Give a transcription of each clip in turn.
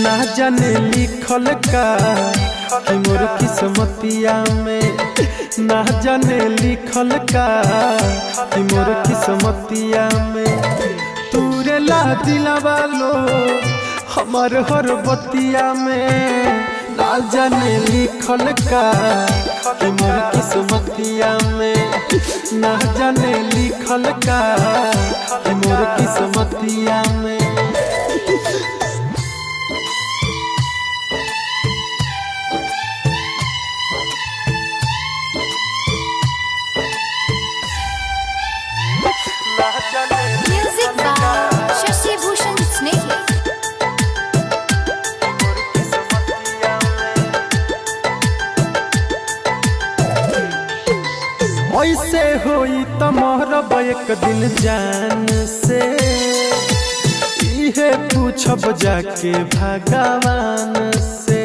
ना जाने लिखल का कि मोर किस्मतिया में, ना जाने लिखल का कि मोर किस्मतिया में। तूरे ला दिलवा लो हमार हर बतिया में, ना जाने लिखल का कि मोर किस्मतिया में, ना जाने लिखल का कि मोर किस्मतिया में। Music by Shashi Bhushan Snehal. ऐसे होई त मोहरब एक दिन जान से, इहे पूछब जाके भगवान से।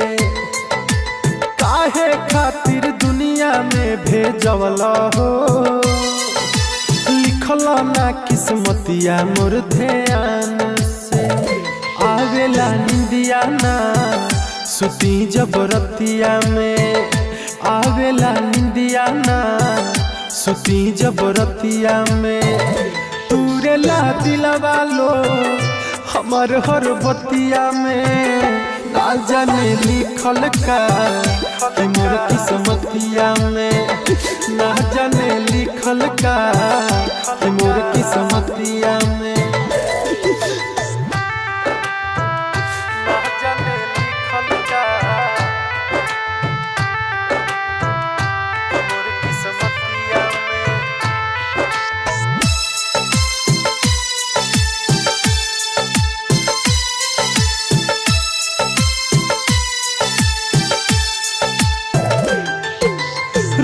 काहे खातिर दुनिया में भेजवला हो, लिखल ना किस्मतिया मोर ध्यान से। आवेला निंदिया ना सुती जबरतिया में, आवेला निंदिया ना सुती जबरतिया में। तूरे ला दिलवा लो हमार हर बतिया में, ना जाने लिखल का कि मोर किस्मतिया में, ना जाने लिखल का कि मोर किस्मतिया में। ना जाने लिखल का मोर किस्मतिया में।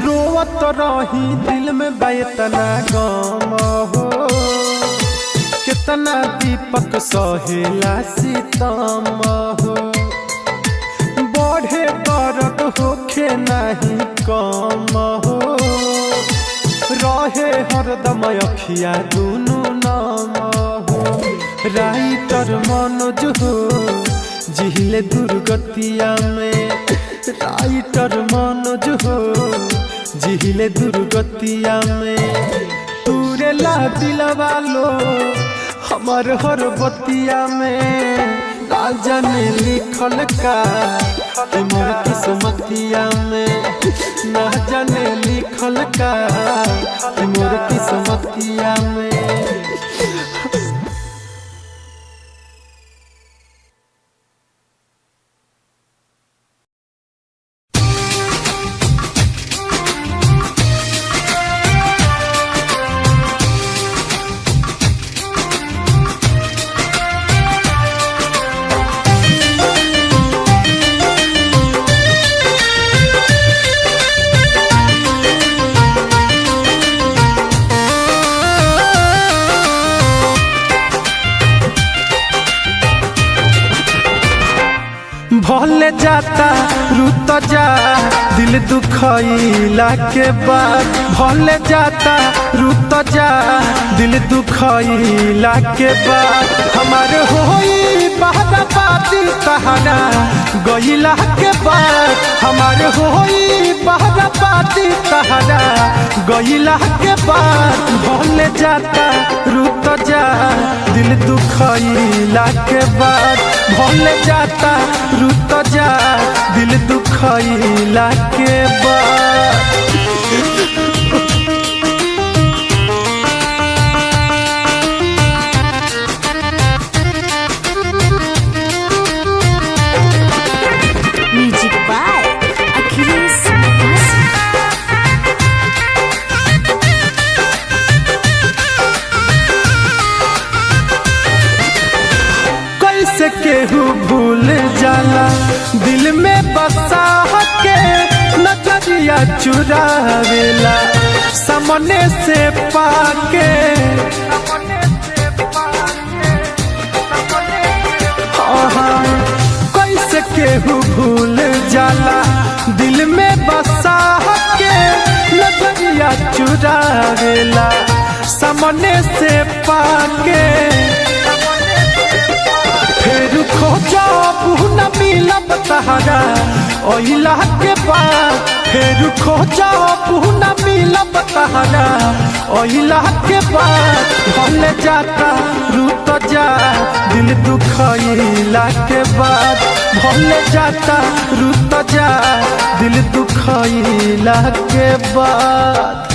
रोवत रही दिल में बेतना गम हो, कितना दीपक सहेला सितम हो। बढ़े दर्द होखे नहीं कम हो, रहे हरदम अखिया दुनू नाम हो। राइटर मनोज हो जिहिले दुर्गतिया में, राइटर मनोज हो जिहिले दुर्गतिया में। तूरे ला दिलवा लो हमार हर बतिया में, ना जाने लिखल का कि मोर किस्मतिया में, ना जाने लिखल का कि मोर किस्मतिया में। भले जाता रुत जा दिल दुखइला के बाद, भले जाता रुत जा दिल दुखइला के बाद। हमार होई बहराबादी तहरा गइला के बाद, हमार होई बहराबादी तहरा गइला के बाद। भले जाता रुत जा दिल दुखइला के बाद, भले जाता रुत जा दिल दुखइला के बाद। Music by Achilles Akasi. कैसे केहू भूल जाला दिल में बसा के, नजरिया चुरावेला सामने से पाके। कैसे केहू भूल जाला दिल में बसा के, नजरिया चुरावेला सामने से पाके। फिर खोजा न मिलब तहरा ओइला के बाद फिर खोजा न मिलब तहरा ओइला के बाद भले जाता रूत जा दिल दुखइला के बाद भले जाता रूत जा दिल दुखइला के बाद।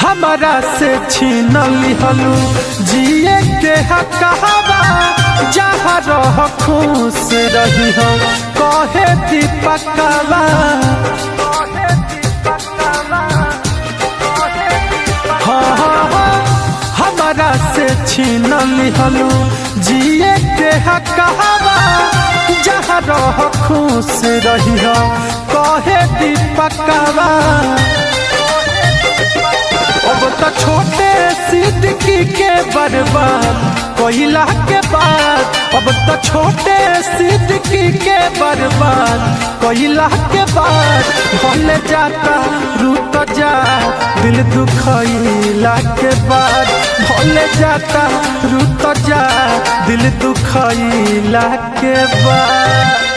हमारा से छीन लिहलू जिए के हकवा जहाँ रह खुश रही हो कहे दीपकवा। हाँ हमारा से छीन लिहलू जिए के हकवा जहाँ रह खुश रही हो कहे दीपकवा। अब तो छोटे सिद्दीकी के बर्बाद कोयला के बाद अब तो छोटे सिद्दीकी के बर्बाद कोयला के बाद भले जाता रूत जा दिल दुखइला के बाद भले जाता रूत जा दिल दुखइला के बाद।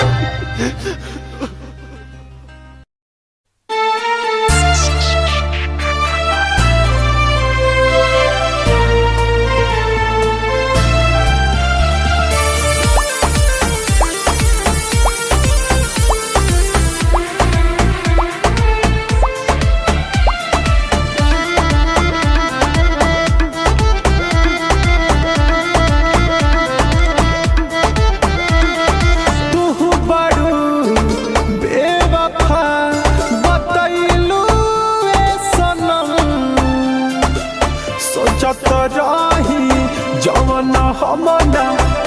जवन हमना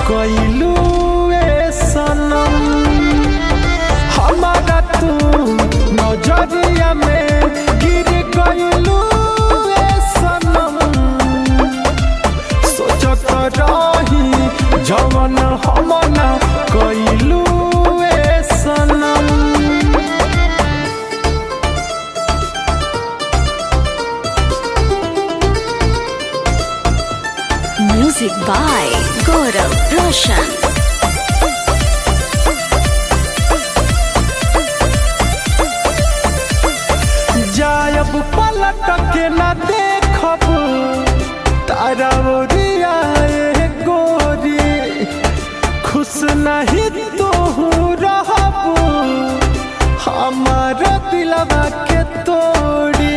कइलू ए सनम हमारा तू नजरिया में गिर गइलू ए सनम सोचत रही जवन हमना कइलू ए सनम। Music by Gaurav Roshan. जायब पलट के न देखब तारा ओरिया गोरी खुश नहीं तू रहब हमार दिलवा के तोड़ी।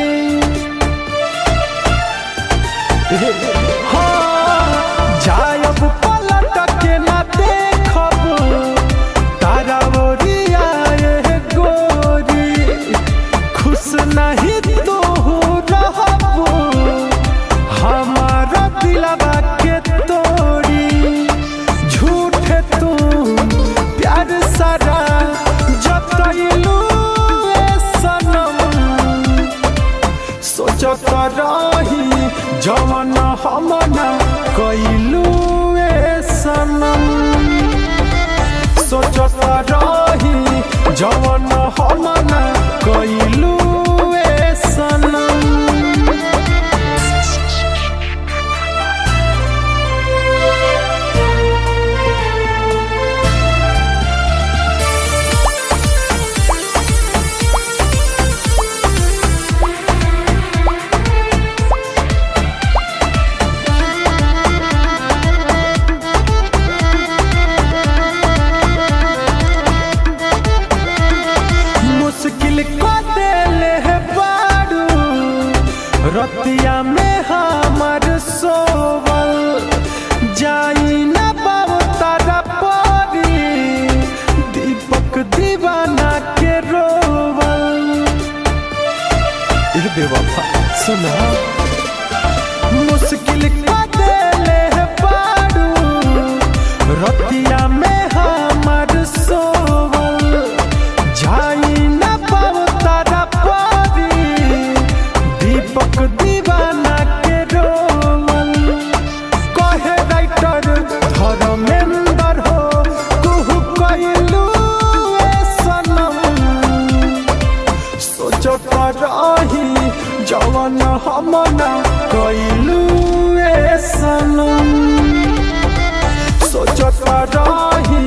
जायब पलट के न देखब तारा ओरिया गोरी खुश नहीं तू रहब हमारा दिलवा के तोड़ी। झूठ तू प्यार सारा जतइलू सनम सोचत रही जवन हमना कइलू ए सनम सोचत रही जवन हमना कइलू ए सनम। रतिया में हमर सोवल जाई न बाबू तारा परी दीपक दीवाना के रोवल। बेवफा सुना मुश्किल का देले बाड़ू रतिया में हमर सोवल कइलू ए सनम सोचता रही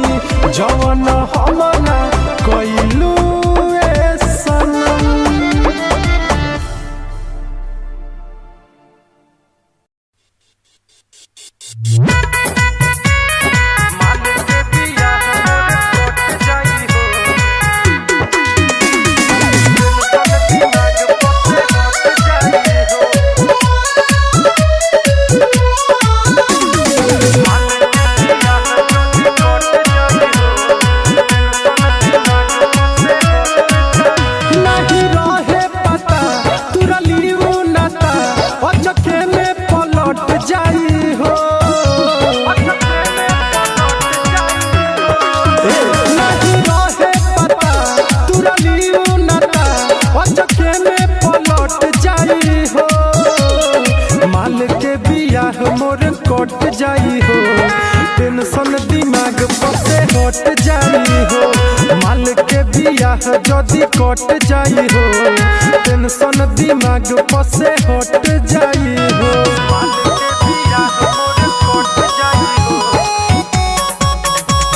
जवन हम ना कइलू ए सनम। कट जाई हो टेंशन दिमाग पर से हट जाई हो माल के बियाह जदी कट जाई हो टेंशन दिमाग पर से हट जाई हो माल के बियाह मोर कट जाई हो टेंशन दिमाग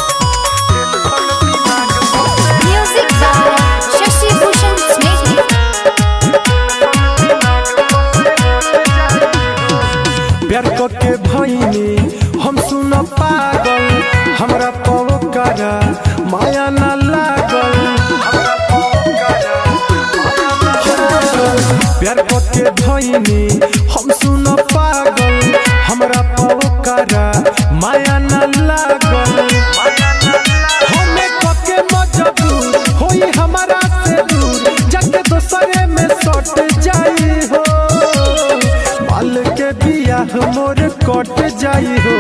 पर से म्यूजिक बाय शशि भूषण स्नेही। प्यार के भईनी हम सुन पागल हमरा पवकरा माया ना लागल प्यार के भईनी हम सुन पागल हमरा पवकरा माया ना लागल हमें कके मजबूर होई हमारा से दूर जाके दोसरे में सट जाई हो माल के बियाह मोर कट जाई हो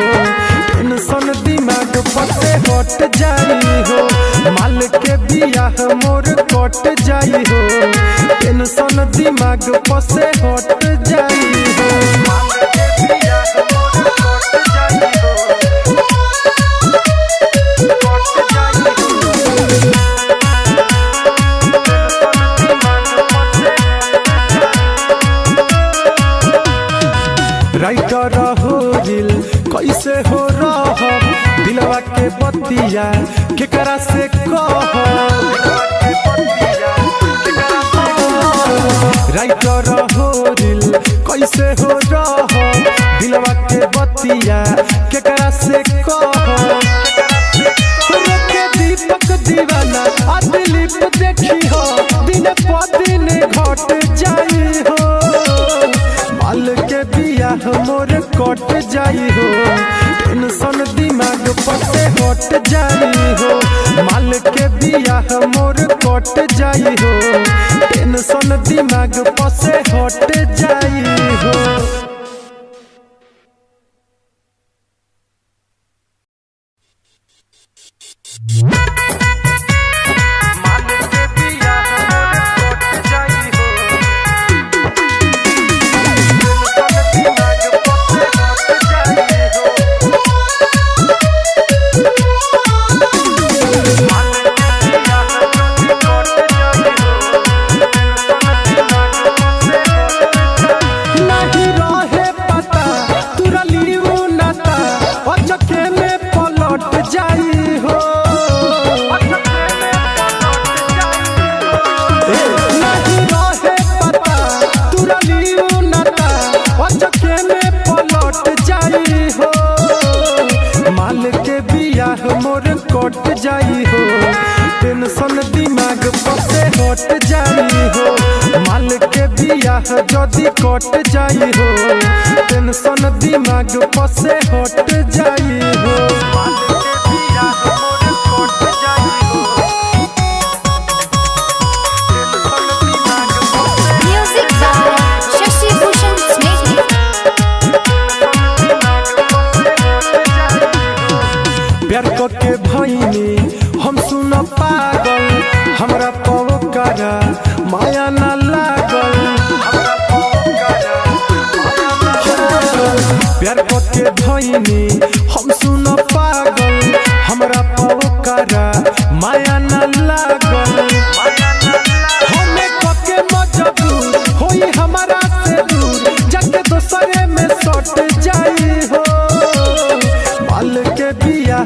टेंशन दिमाग पर से हट जाई हो माल के बियाह मोर कट जाई हो टेंशन दिमाग पर से हट जाई हो माल के बियाह मोर कट जाई हो कट जाई हो राइटर हो दिल कैसे हो रह दिलवा के बतिया केकरा से कह राइटर हो दिल कैसे हो रह दिलवा के बतिया केकरा से कह दीपक दीवाना आ दिलीप देखी हो दिन प दिन घट जाई हो माल के बियाह मोर कट जाई हो टेंशन दिमाग पर से हट जाई हो माल के बियाह मोर कट जाई हो टेंशन दिमाग पर से हट जाई हो। कट जाई हो टेंशन दिमाग पर से हट जाई हो माल के बियाह जदी कट जाई हो टेंशन दिमाग पर से हट जाई हो माल के बियाह मोर कट जाई हो टेंशन दिमाग पर से म्यूजिक बाय शशि भूषण स्नेही। प्यार के भईनी हम सुन पागल हमरा पवकरा माया ना लागल प्यार के भईनी हम सुन पागल हमरा पवकरा माया ना लागल हमें कके मजबूर होई हमारा से दूर जाके दोसर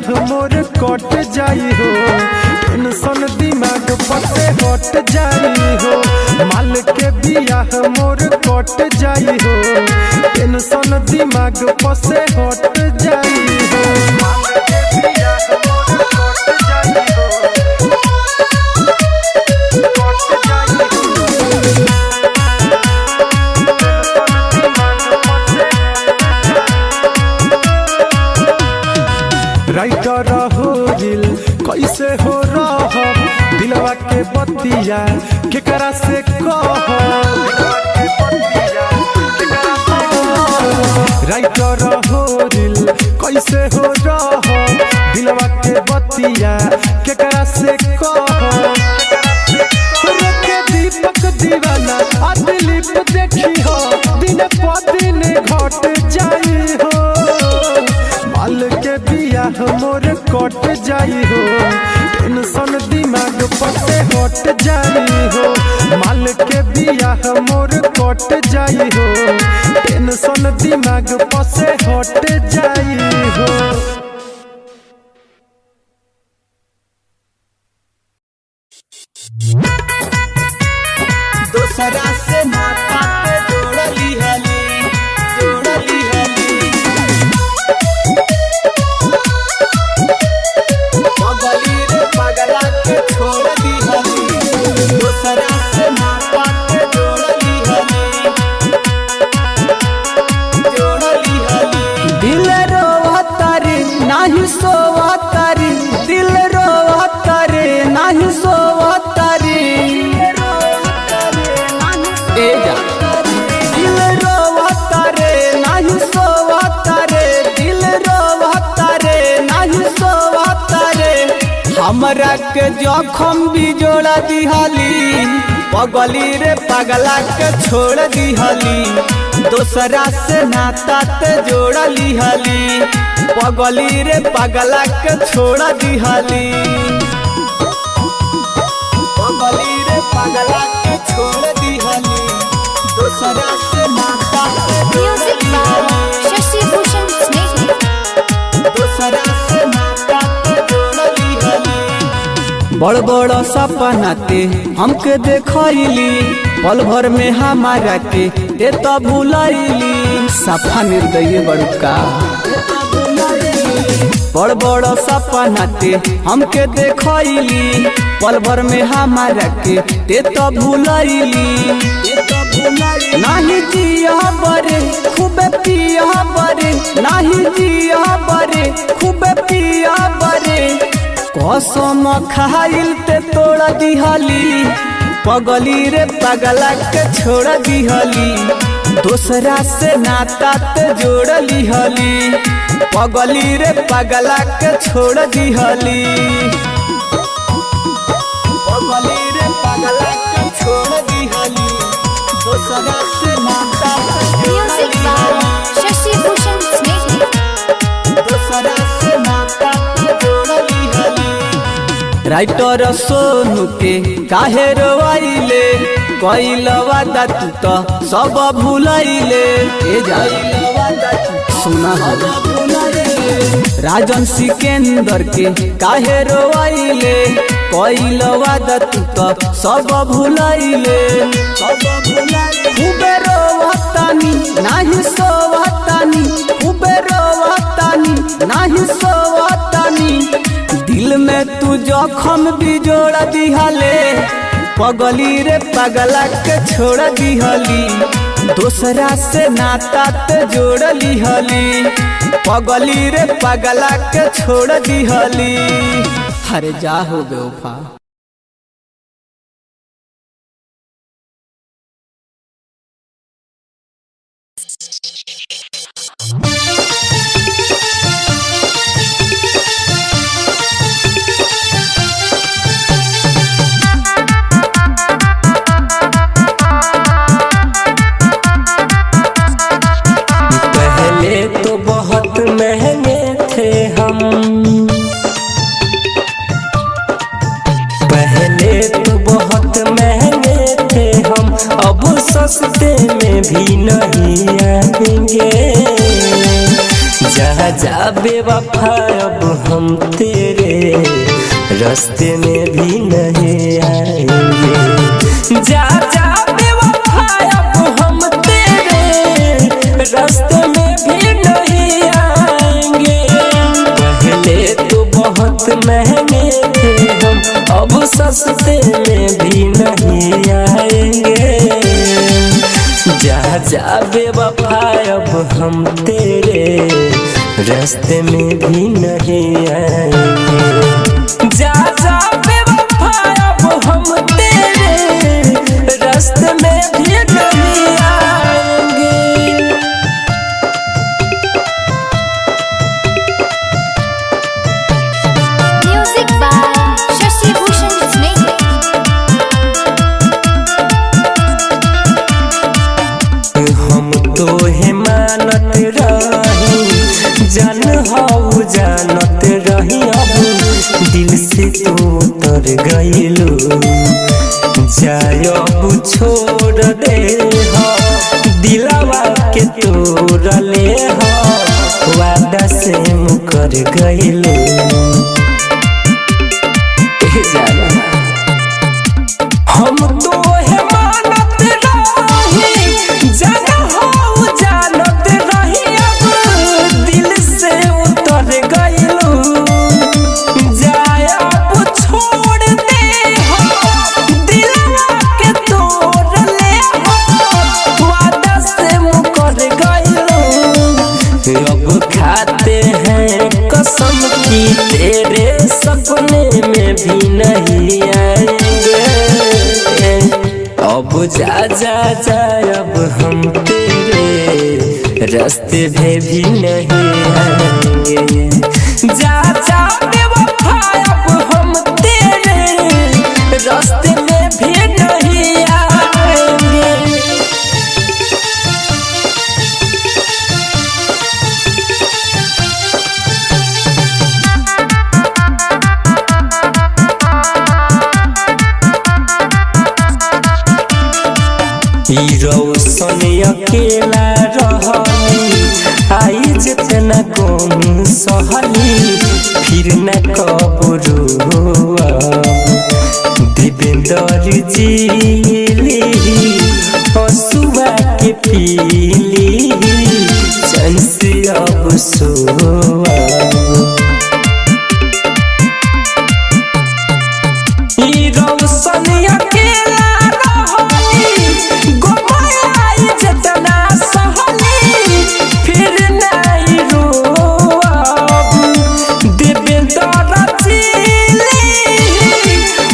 बियाह मोर कट जाई हो, टेंशन दिमाग पर से हट जाई हो। माल के बियाह मोर कट जाई हो, टेंशन दिमाग पर से हट जाई हो। माल के बियाह मोर कट जाई हो, कट जाई हो। राइटर हो दिल कैसे हो रह, दिलवा के बतिया केकरा से कह। राइटर हो दिल कैसे हो रह, दिलवा के बतिया केकरा से कह। दीपक दीवाना आ दिलीप देखी हो, दिन प दिन घट जाई हो। माल के बियाह मोर कट जाई हो, टेंशन दिमाग पर से हट जाई हो। माल के बियाह मोर कट जाई हो, टेंशन दिमाग पर से हट जाई हो। दोसरा से नाता पे जोड़ली हली, जोड़ली हली। पगली रे पगला के छोड़ दी हली, दोसरा से नाता पे जोड़ली हली, जोड़ली हली। दिल रोवता रे नाही सोवता रे, दिल रोवता रे नाही सोवता रे। दिल रोवता रे नाही सोवता रे, दिल रोवता रे नाही सोवता रे। हमरा के जखम भी जोड़ा दिहली, पगली रे पगला के छोड़ दिहली, दोसरा से नाता ते जोड़ली हली, पगली रे पगला के छोड़ दिहली, पगली रे पगला के छोड़ दिहली, दोसरा से नाता ते Music by Shashi Bhushan Snake. दोसरा से नाता ते जोड़ली हली। बड़ बड़ सपना ते हमके देखैली, पल भर में हमारा के ते तो भुलैली। सफा निर्दयी बड़का बड़ बड़ सपना ते हमके देखैली, पल भर में हमारा के ते तो भुलैली। नाही जिया बरे खूबे पिया बरे, नाही जिया बरे खूबे पिया बरे। कसम खाइल ते तोड़ दिहली, पगली रे पगला के छोड़ दिहली, दोसरा से नाता ते जोड़ली हली, पगली रे पगला के छोड़ दिहली, पगली रे पगला के छोड़ दिहली, दोसरा से नाता ते Music by Shashi Bhushan Snake. दोसरा से नाता ते जोड़ली हली। राइटर सोनू के काहे रोवाइले, कइल वादा तू तो सब भुलैले। ए जाइलवा दा तू सुना सब भुलैले। राजन सिकंदर के काहे रोवाइले, कइल वादा तू तो सब भुलैले, सब भुलैले। खूबे रोवतानी नाही सोवतानी, खूबे रोवतानी नाही सोवतानी। दिल में तू जखम भी जोड़ दिहले, पगली रे पगला के छोड़ दिहली, दोसरा से नाता ते जोड़ली हली, पगली रे पगला के छोड़ दिहली। अरे जा हो बेवफा। तो बहुत महंगे थे हम, जा बेवफा अब हम तेरे रास्ते में भी नहीं आएंगे। जा जा बेवफा अब हम तेरे रास्ते में भी नहीं आएंगे। पहले तो बहुत महंगे थे हम, अब सस्ते में भी नहीं आएंगे। जा जा बेवफा अब हम तेरे रास्ते में भी नहीं आएंगे। जा जा बेवफा अब हम तेरे रास्ते में भी नहीं आएंगे। Music by Shashi Bhushan Snake. हम तो है मानत रही, जान हो जानत रही, अब दिल से तो उतर गइलू। जाय अब छोड़ दे हो, दिलवा के तोड़ ले हो, वादा से मुकर गइलू। हम तो है मानत रही, जान हो जानत रही, अब दिल से उतर गइलू। जाय अब छोड़ दे हो, दिलवा के तोड़ ले हो, वादा से मुकर गइलू। अब खाते हैं कसम की तेरे सपने में भी नहीं आएंगे। अब जा जा जा अब हम तेरे रास्ते में भी नहीं आएंगे। जा जा बेवफा अब हम तेरे रास्ते में भी नहीं आएंगे। रौशन अकेला रहली, आई जितना कम सहली, फिर न कबरू देवेंद्र जीली, हसुआ के पीली, चैन से अब सोआ। रौशन अकेला रहली, गोमाई जितना सहली, फिर नहीं रोअब। देवेंद्र जीली,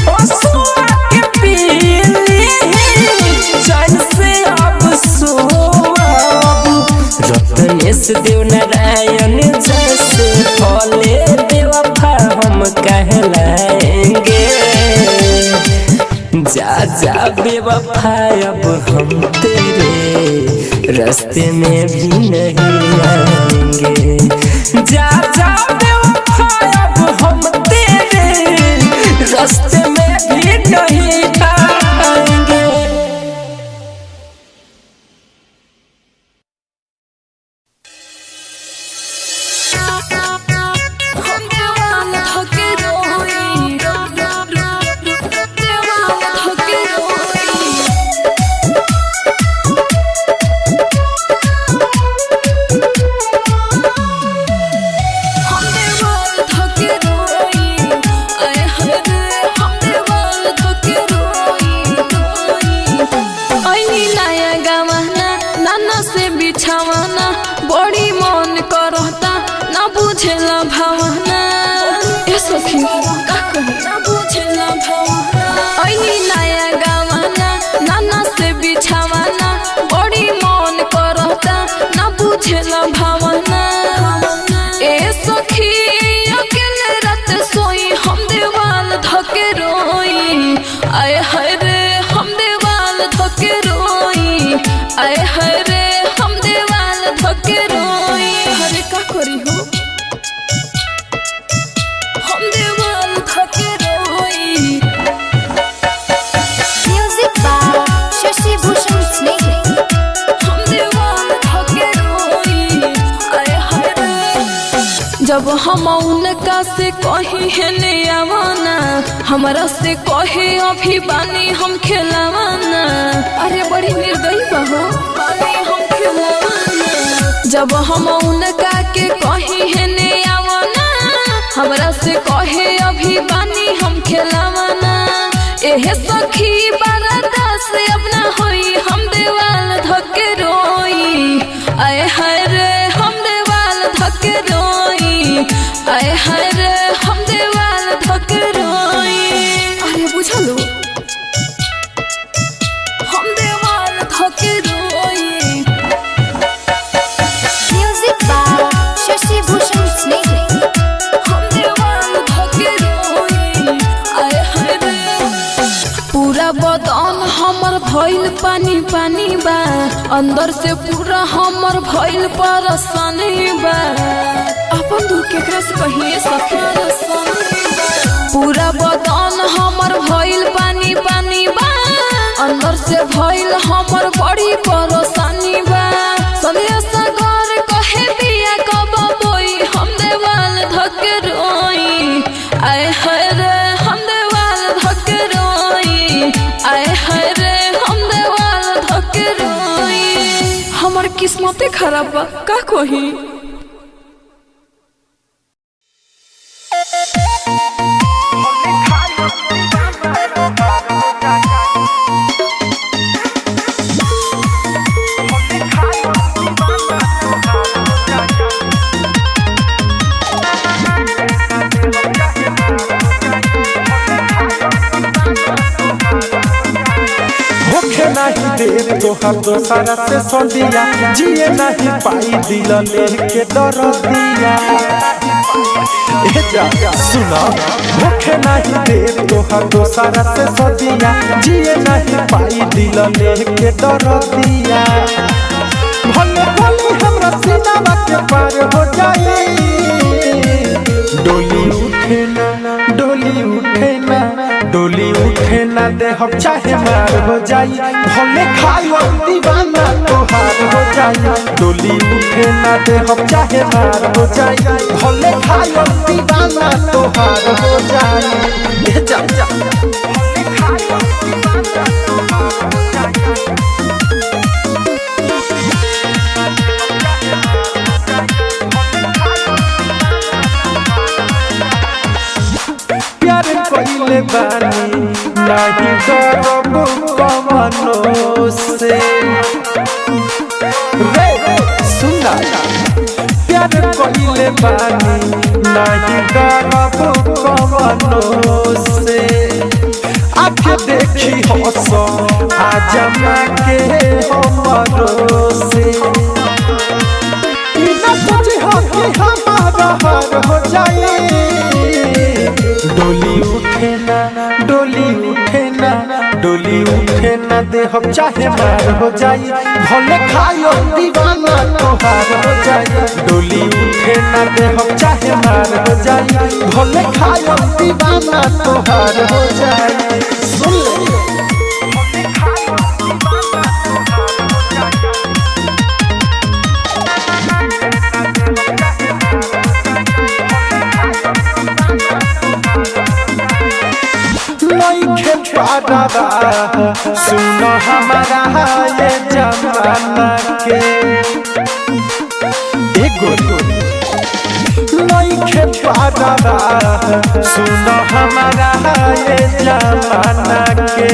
हसुआ के पीली, चैन से अब सोअब। रत्नेश देवनारायण जैसे फले बेवफा हम कहलाएंगे। जा जा बेवफा अब हम तेरे रास्ते में भी नहीं आएंगे। जा जा बेवफा अब हम तेरे रास्ते में भी नहीं आएंगे। बड़ी मन करता ना बुझेला भावना, ए सखी का कही ना बुझेला भावना। ऐनी नया गावना नाना से बिछावाना, बड़ी मन करता ना बुझेला भावना। ए सखी अकेले रात सोई, हम देवाल धके रोई, आए हाय रे हम देवाल धके रोई, आए हाय रे हम देवाल धके रोई। हरे का करी हो, हम देवाल धके रोई। Music by Shashi Bhushan Snake. हम देवाल धके रोई, आए हाय रे। जब हम उनका से कही है ने आवाना, हमारा से कहे अभी बानी हम खिलावाना। अरे बड़ी निर्दयी बहो, बानी हम खिलावाना। जब हम उनका के कही है ने आवाना, हमारा से कहे अभी बानी हम खिलावाना। एहे सखी बाराता से अपना होई, हम देवाल धके रोई। आए हाय रे हम देवाल धके रोई, आए हाय रे हम देवाल धके रोई। अरे बुझलो हम देवाल धके रोई। Music by Shashi Bhushan Snehhi. हम देवाल धके रोई, आए हाय रे। पूरा बदन हमर भइल पानी पानी बा, अंदर से पूरा हमर भइल परेशानी बा। अपन दुख केकरा से कहिए सखी, पूरा बदन हमर भइल पानी पानी बा, अंदर से भइल हमर बड़ी परेशानी बा। संदेश सागर कहे बिया कब बोई, हम देवाल धके रोई। आए हाय रे हम देवाल धके रोई, आए हाय रे हम देवाल धके रोई। हमर किस्मते खराब बा, का कही। होखे नहीं दे तोहर दोसरा से सदिया, जिए नहीं पाई दिल लेके दर दिया। ए जा सुना, होखे नहीं दे तोहर दोसरा से सदिया, जिए नहीं पाई दिल लेके दर दिया। भले भले हमरा सीना के पार हो जाए, डोली उठे ना डोली उठे ना डोली उठे ना दे हम चाहे मार हो जाई। भले खायो दीवाना तोहार हो जाई, डोली उठे ना दे हम चाहे मार हो जाई। भले खायो दीवाना तोहार हो जाई। ए जा जा प्यार कइले बानी नाही करब कमनो से। रे सुना, प्यार कइले बानी नाही करब कमनो से। आँख देखी हंस आजमा के हमरो से। इना सोची हो कि हमारा हार हो जाए, डोली उठे ना डोली उठे ना डोली उठे ना दे हम चाहे मार हो जाई। भले खायो दीवाना तोहार हो जाई, डोली उठे ना दे हम चाहे मार हो जाई। भले खायो दीवाना तोहार हो जाई। सुन ले लइखे पारवा, सुन हमारा ये जमाना के। एगो लइखे पारवा, सुन हमारा ये जमाना के।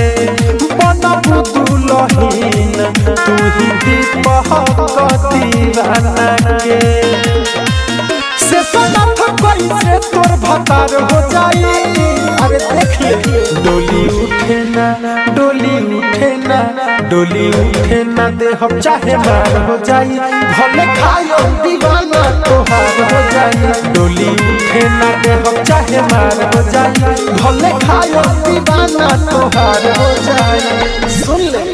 बनबू दुलहीन तू ही दीपक दीवाना के। से सनथ कैसे तोर भतार हो जाई। अरे देख ले, डोली उठे ना डोली उठे ना डोली उठे ना दे हम चाहे मार हो जाई। भले खायो दीवाना तोहार हो जाई, डोली उठे ना दे हम चाहे मार हो जाई। भले खायो दीवाना तोहार हो जाई। सुन ले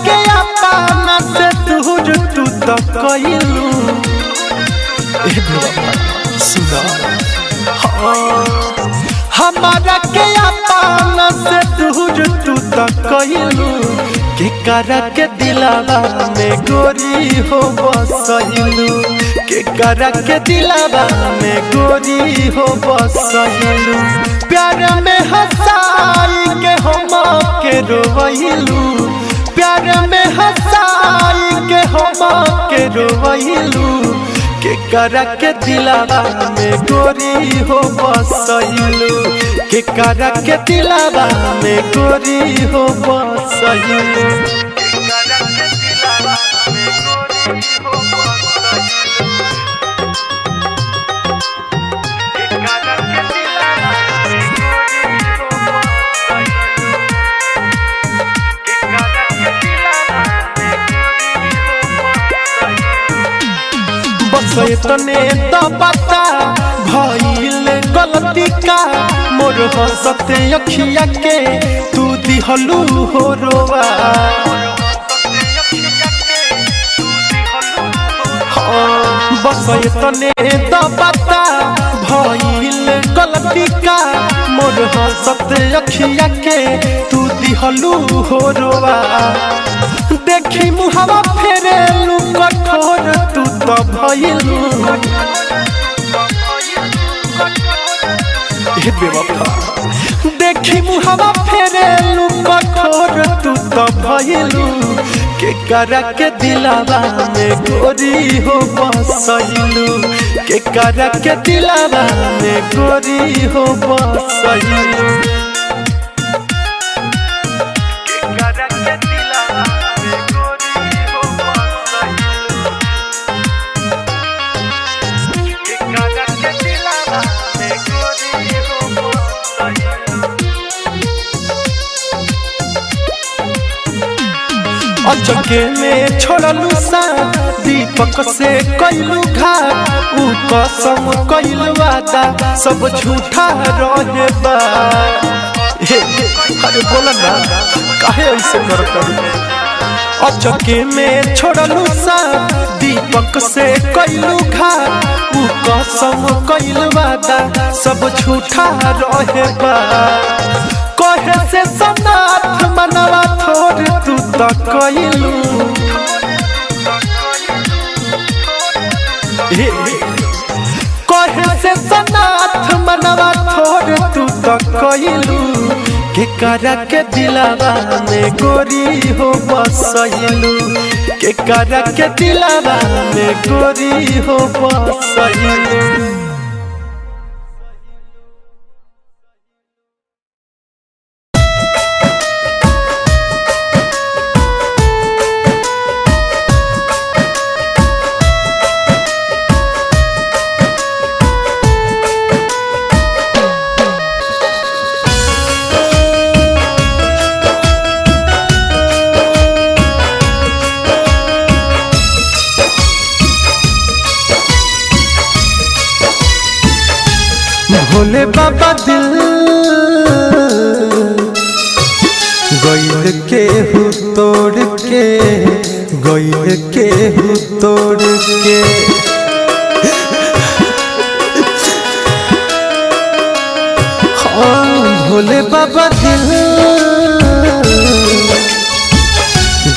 के अपना से दूर तू तो कइलू ए बेवफा सुना हमारा के अपना से दूर तू तो कइलू के करा के दिलावा में गोरी हो बसइलू के करा के दिलावा में गोरी हो बसइलू प्यार में हंसाई के हम के रोइलू प्यार में हंसाई के हम के रोइलू के करा के दिलावा में गोरी हो बसइलू के करा के दिलावा में गोरी हो बसइलू तने दबता भइल गलती का मोर हंसते अखिया के तू दिहलू हो रोवा बस तने दबता भइल गलती का मोर हंसते अखिया के तू दिहलू हो रोवा देखी मुहावा फेरेलू कठोर तू तो भइलू ए बेवफा देखी मुहावा फेरेलू कठोर तू तो भइलू के करा के दिलावा में गोरी हो बसइलू के करा के दिलावा में गोरी हो बसइलू अजके में छोड़लू सा दीपक से कइलू घाट ऊ कसम कइलू वादा सब झूठा रहे बा अरे बोला ना काहे ऐसे करत अजके में छोड़लू सा दीपक से कइलू घाट ऊ कसम कइलू वादा सब झूठा रहे बा कहे से सनाथ मनवा छोड़ तू तो कइलू कहे से सनाथ मनवा छोड़ तू तो कइलू के करा के दिलावा में गोरी हो बसइलू के करा के दिलावा में गोरी हो बसइलू भोले बाबा दिल गइल के हु तोड़ के गइल के हु तोड़ के हाँ भोले बाबा दिल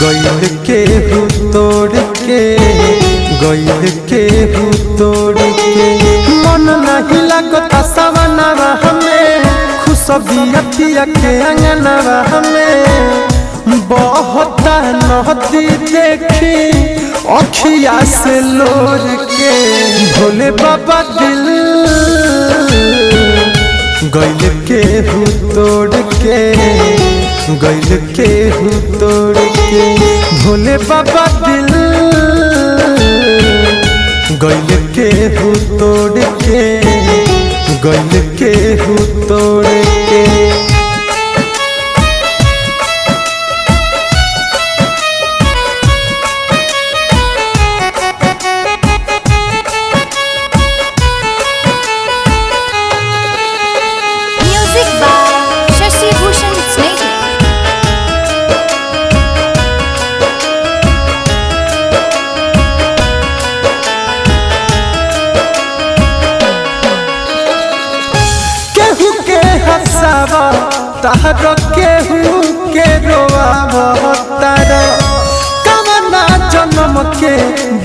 गइल के हु तोड़ के गइल के हु तोड़ के मन नहीं लगता सवनवा हमें खुशबियतिया के अंगनवा हमें बहुत नदी देखी अखिया से लोर के भोले बाबा दिल गइल के हु तोड़ के गइल के हु तोड़ के भोले बाबा दिल गइल के हु तोड़ के गइल के हु तोड़ के Music by Shashi Bhushan Snehhi. तारो केहू के रोआवतार कवना जन्म के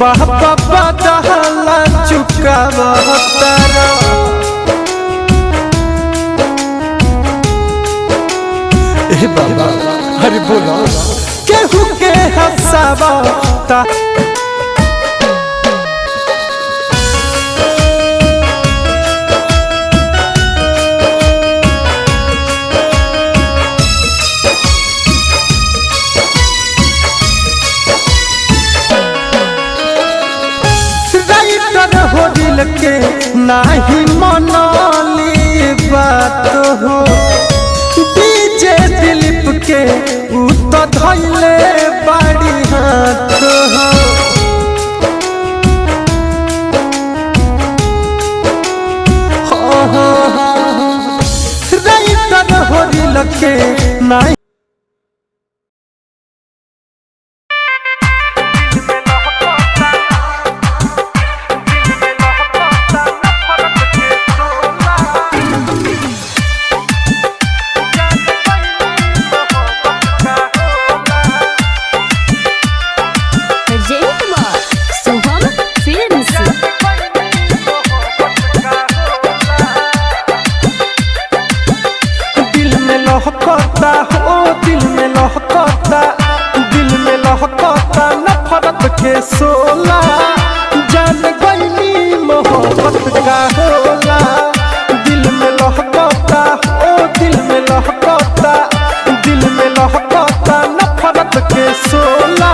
बाबा बदला चुकावतार ए बाबा हरि बोलो केहू के हंसावता हो दिल के नाही मनली बात हो डीजे दिलीप के उ तो धइले बाड़ी हाथ हो राइटर हो दिल के नाही नफरत के सोला जान गईनी मोहब्बत का होला दिल में लहकता ओ दिल में लहकता दिल में लहकता नफरत के सोला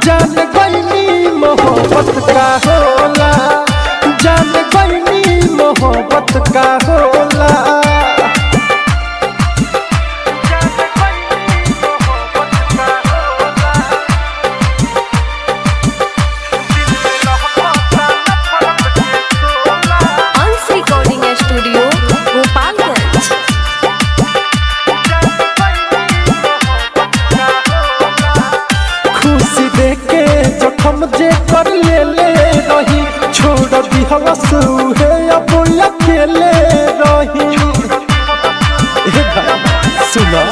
जान गईनी मोहब्बत का होला जान गईनी मोहब्बत का होला हम जे कर ले रही छोड़ दी हवस है अब अकेले रही सुना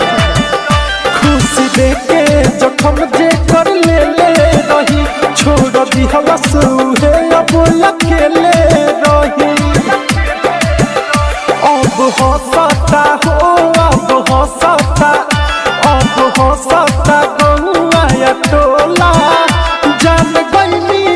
खुशी देके जखम जे कर ले रही छोड़ दी हवस है अब अकेले रही अब हंसता हो अब हंसता अब हंसता गौआ या टोला जान गईनी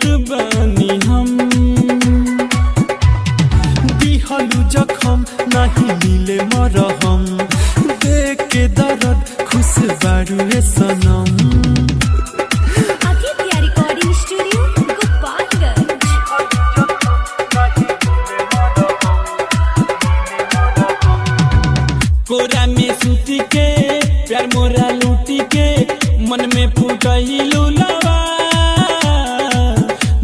बानी हम दिहलु जखम नहीं मिले मरहम देख के दर्द खुश बारू रे सनम आदित्य रिकॉर्डिंग स्टूडियो गोपालगंज। कोरा में सूती के प्यार मोरा लूटी के मन में फूटहिलु लवा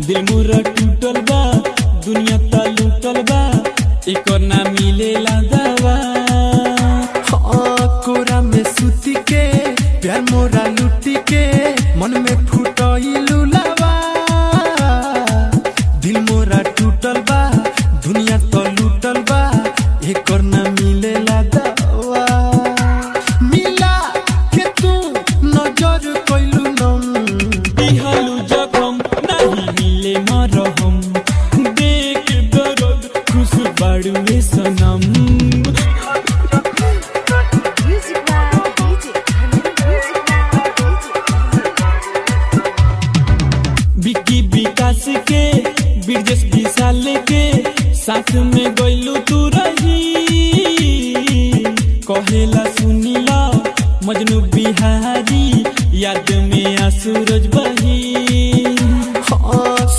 दिल मोरा टूटल बा दुनिया ता लूटल बा एकर ना मिलेला दवा हाँ कोरा में सूती के प्यार मोरा लूटी के मन में फूटहिलु लवा दिल मोरा टूटल बा दुनिया तो लूटल बा एकर ना मिलेला दवा मिला के तू नजर कइलु नम दिहलु जखम नहीं मिले मरहम देख दर्द खुश बाड़ू में सनम म्यूजिक बाय डीजे विकी विकास के बिरजस विशाल के साथ में गइलु तू रही कहेला सुनीला मजनू बिहारी याद में सूरज बही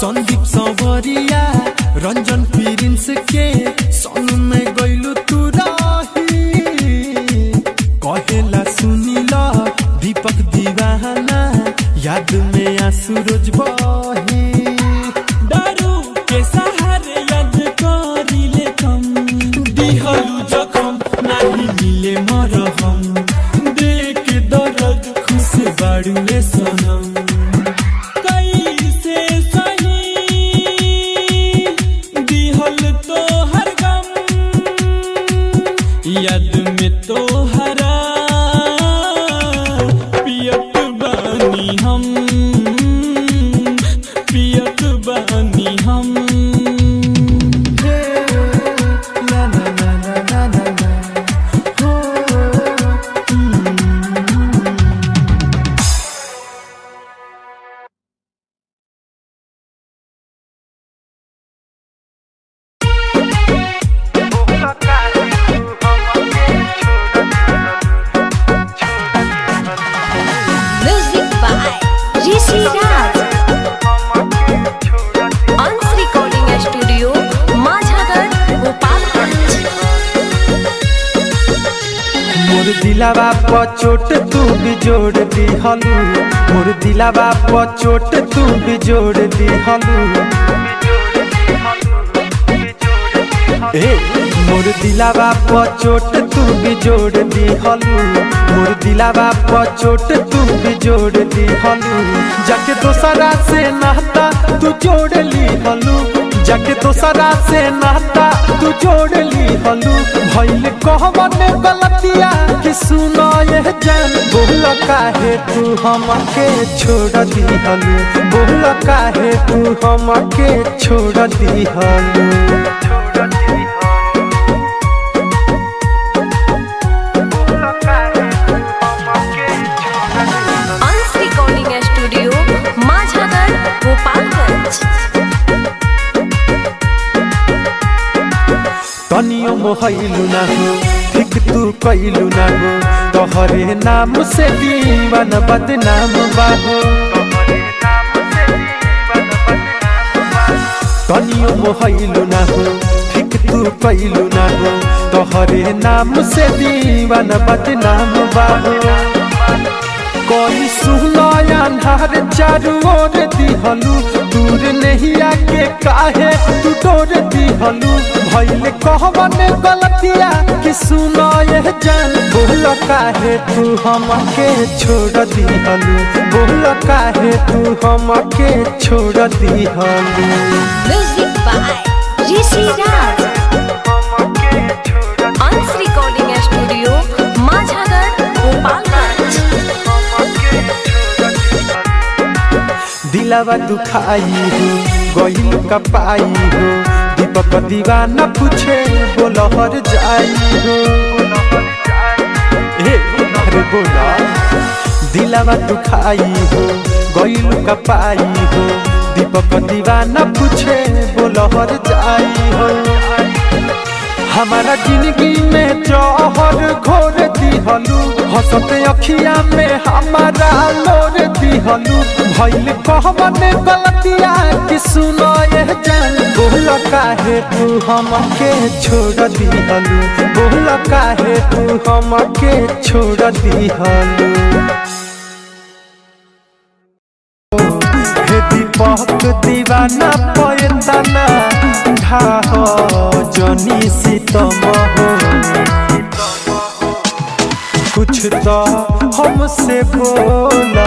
संदीप संवरिया रंजन प्रिंस के सोनू में गइलु तू रही कहेला सुनीला दीपक दीवाना याद में सूरज बही दारू के सहारे याद करिले कम दिहलु जखम नहीं मिले मरहम देख दर्द खुश बाड़ू रे सनम कैसे सही दिहल तो हर गम याद में तो हरा पियत बानी हम पियत बानी हम ला ला ला ला ला ला हो music by Rishi Raj. Ansh recording studio Majhagarh Gopalganj. मोर दिलावा प चोट तू भी जोड़ दी हलू मोर दिलावा प चोट तू भी जोड़ दी हलू ए मोर दिलावा प चोट तू भी जोड़ दी हलू मोर दिलावा प चोट तू भी जोड़ दी हलू जाके दोसरा से नाता तू जोड़ ली हलू जाके दोसरा से नाता तू जोड़ ली हलू भइल कहवन गलतिया कि सुनो ये जान बोल काहे तू हमके छोड़ दी हलू बोल काहे तू हमके छोड़ दी हलू अंश रिकॉर्डिंग स्टूडियो माझागढ़ गोपालगंज। तनियो मोहलू ना हो ठीक तू कैलू ना हो तोहरे नाम से दीवान बदनाम बाहो तनियो मोहलू ना हो ठीक तू कैलू ना हो तोहरे नाम से दीवान बदनाम बाहो कोई सुनो अंधार चारू ओर दिहलू दूर नहीं आके काहे तू डोर दिहलू भइल कहवन गलतिया कि सुनो ये जान बोल काहे तू हमके छोड़ दिहलू बोल काहे तू हमके छोड़ दिहलू music by Rishi Raj. Ansh recording studio Majhagarh Gopalganj. दिलावा दुखाई हो गइल कपाई हो दीपक दीवाना पूछे बोल हर जाई हो ए अरे बोला दिलावा दुखाई हो गइल कपाई हो दीपक दीवाना पूछे बोलहर जाई हो हमारा जिंदगी में जहर घोर दिहलू हंसते अखिया में हमारा लोर दिहलू भइल कहबन गलतिया कि सुनो ये जान बोल काहे तू हमके छोड़ दिहलू बोल काहे तू हमके छोड़ दिहलू दीपक दीवाना पैताना ढाह जनी सीतम हो कुछ तो हमसे बोला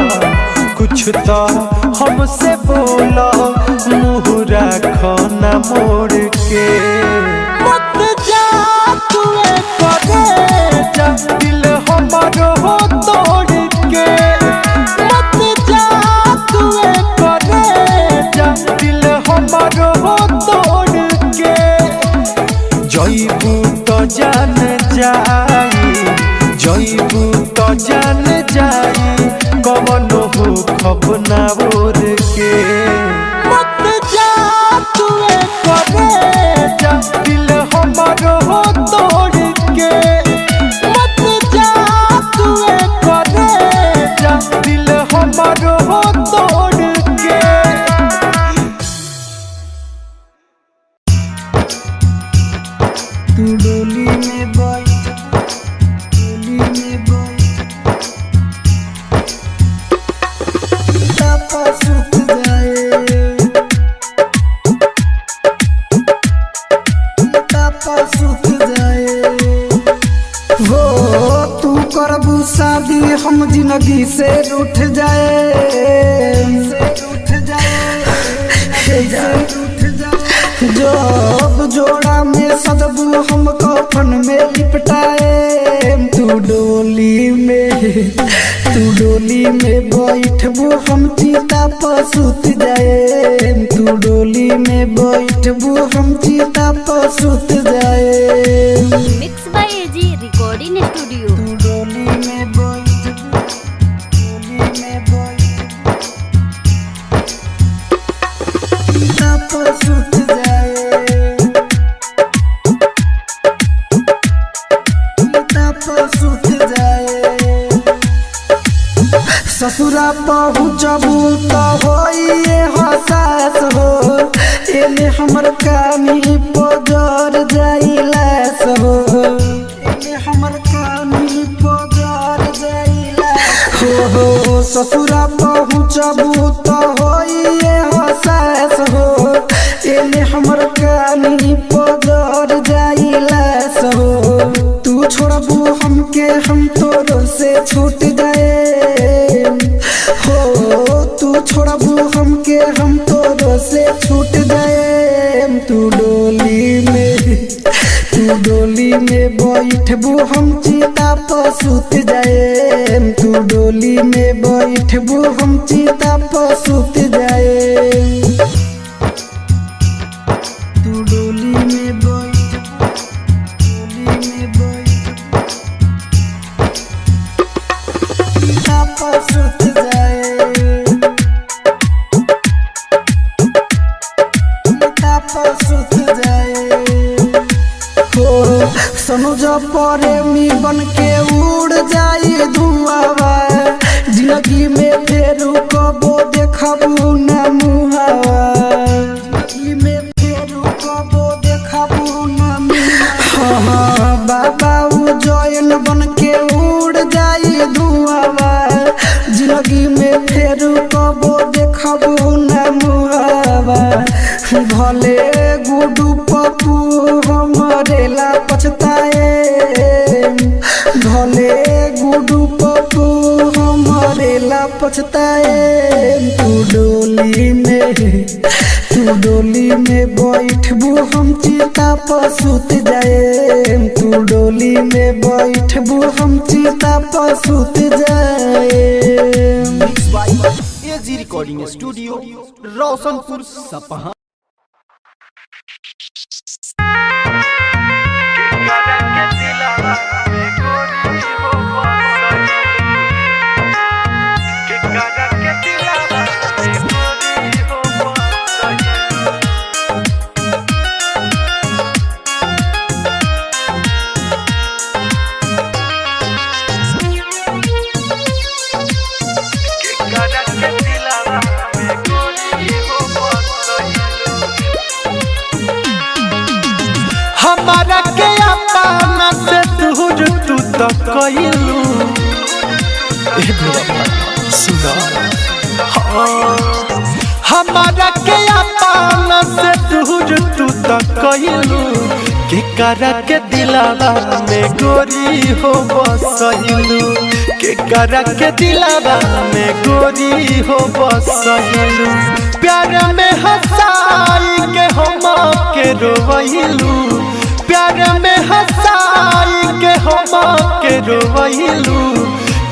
कुछ तो हमसे बोला मुँह रखना मोड़ के मत जा तू करे जा दिल हमारो हो तोड़ के मत जा तू दिल हमारो हो तोड़ के जईबू तो जान जाई जईबू तो जान जाई कवनो हो खपना ओर के मत जा तू करे जा दिल हमारो हो तोड़ के मत जा तू करे जा दिल हमारो हो तोड़ के तू डोली में बैठ डोली में बैठ तापा सुख जाए तापा सुख जाए हो तू करबू शादी हम जिंदगी से रूठ जाए जब जोड़ा में सजबू हम कफन में लिपटाए तू डोली में बैठबू हम चिता पर सुत जाए तू डोली में बैठबू हम चिता पर सुत जाए mix by AG recording studio तू डोली में बैठबू डोली में बैठबू चिता पर सुत जाए सुत जाए ससुरा पहुँचबू तो होइए हसास हो एने हमर कानी पजर जाइलास हो एने हमर कानी पजर जाइलास हो ससुरा पहुँचबू तो होइए हसास हो एने हमर कानी पजर जाइलास हो तू छोड़बू हमके हम तोरो से छूट गए हो तू छोड़बू हमके हम तोरो से छूट गए तू डोली में बैठबू हम चिता पर सुत जाए तू डोली में बैठबू हम चिता पर सुत जाए तू डोली में बैठबू डोली में बैठबू चिता पर सुत जाए चिता पर सुत जाए हो सनुज प्रेमी बन के उड़ जाई धुआवा जिंदगी में फेरू कबो देखबू न मुहावा जिंदगी में फेरू कबो देखबू न मुहावा बाबा उजैन बन के उड़ जाई धुआवा जिंदगी में फेरू कबो देखबू न मुहावा भले गुडू पप्पू हमरे ला पछताए भले गुडू पप्पू हमरे ला पछताए तू डोली में बैठबू हम चिता पर सुत जाए तू डोली में बैठबू हम चिता पर सुत जाए एजी रिकॉर्डिंग स्टूडियो रोशनपुर सपहा हमारा के अपना से दूर तू तो कइलू ए बेवफा सुना हमारा के अपना से दूर तू तो कइलू के करा के दिलावा में गोरी हो बसइलू के करा के दिलावा में गोरी हो बसइलू प्यार में हंसाई के हम के रोइलू प्यार में हंसाई के हम के रोइलू